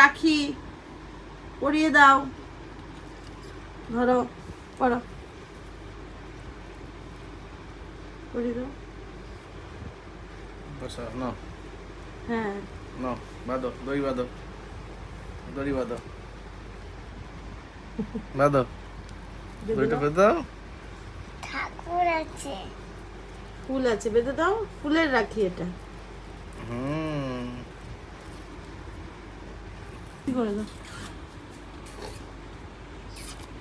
রাখি পরিয়ে দাও, ধরো পড়ো, পরিয়ে দাও। বসো নাও, হ্যাঁ নাও বাঁধো, দড়ি বাঁধো, দড়ি বাঁধো, বাঁধো, বেঁধে দড়িটা দাও। বেঁধে দাও। ঠাকুর আছে, ফুল আছে, বেঁধে দাও। ফুলের রাখি এটা। হুম, কি করে দাও?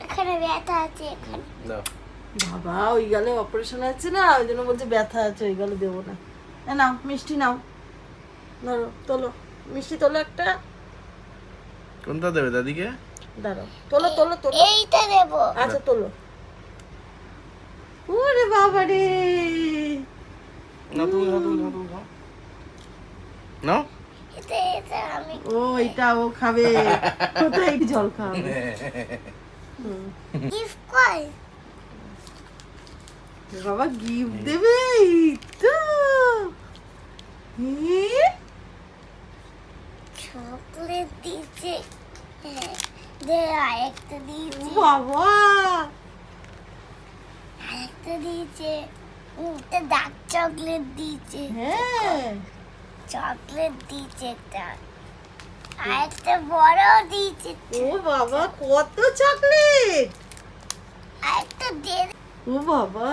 এখানে ব্যথা আছে, এখানে দাও। বাবা ওই গালে অপারেশন আছে না, ওই জন্য বলছে ব্যথা আছে, ওই গালে দেবো না। নাও মিষ্টি নাও, ধরো তোলো, মিষ্টি তোলো একটা। কোনটা দেবে দাদিকে? দাঁড়াও, তোলো তোলো তোলো। এইটা দেবো। আচ্ছা তোলো। ওরে বাবা রে, না তুমি নাও, তুমি নাও, তুমি নাও। নাও। এটা আমি ও এটা ও খাবে, কোথায় জল খাবে। গিফট কই? বাবা গিফট দেবে, এই তো। চকলেট দিয়েছে, হ্যাঁ, দে আরেকটা দিয়েছে, বাবা আরেকটা দিয়েছে, একটা ডার্ক চকলেট দিয়েছে, হ্যাঁ, চকলেট দিয়েছে একটা, আরেকটা বড় দিয়েছে, ও বাবা কত চকলেট, আরেকটা দে। ও বাবা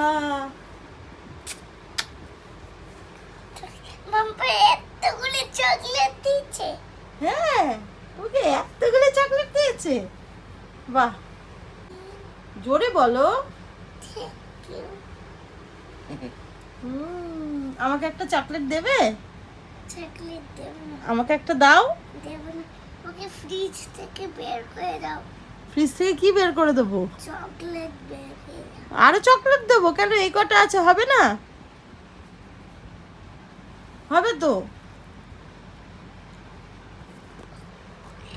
মাম্পা এতগুলো চকলেট দিয়েছে। হ্যাঁ, ওকে এতগুলো চকলেট দিয়েছে, বাহ, জোরে বলো। Thank you. আমাকে একটা চকলেট দেবে, চকলেট দেবো না, আমাকে একটা দাও। দেবো না, ওকে ফ্রিজ থেকে বের করে দাও, ফ্রিজ থেকে কি বের করে দেবো? চকলেট বের করে দাও। আরো চকলেট দেবো কেন? এই কটা আছে, হবে না? হবে তো।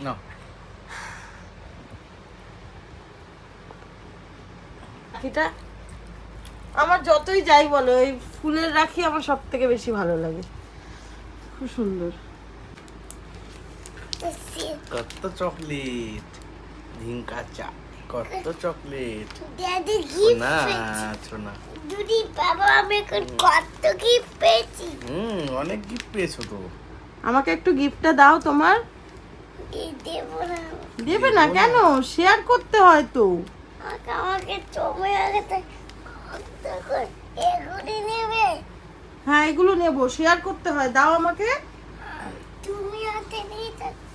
নাও। এটা আমার যতই যাই বলো, এই ফুলের রাখি আমার সব থেকে বেশি ভালো লাগে, খুব সুন্দর। কত চকলেট, ঝিঙ্কা চা, কত চকলেট। ড্যাডি গিফট না পেয়েছি, শোনা, দুদি বাবা আমি এখন কত গিফট পেয়েছি। অনেক গিফট পেয়েছো তো। আমাকে একটু গিফটটা দাও তোমার। এই দেবো না, দেবে না কেন? শেয়ার করতে হয় তো। আমাকে সময় আগে তখন এগুলি নেবে, হ্যাঁ এগুলো নেবো, শেয়ার করতে হয়, দাও আমাকে। তুমি হাতে নিয়ে থাকো।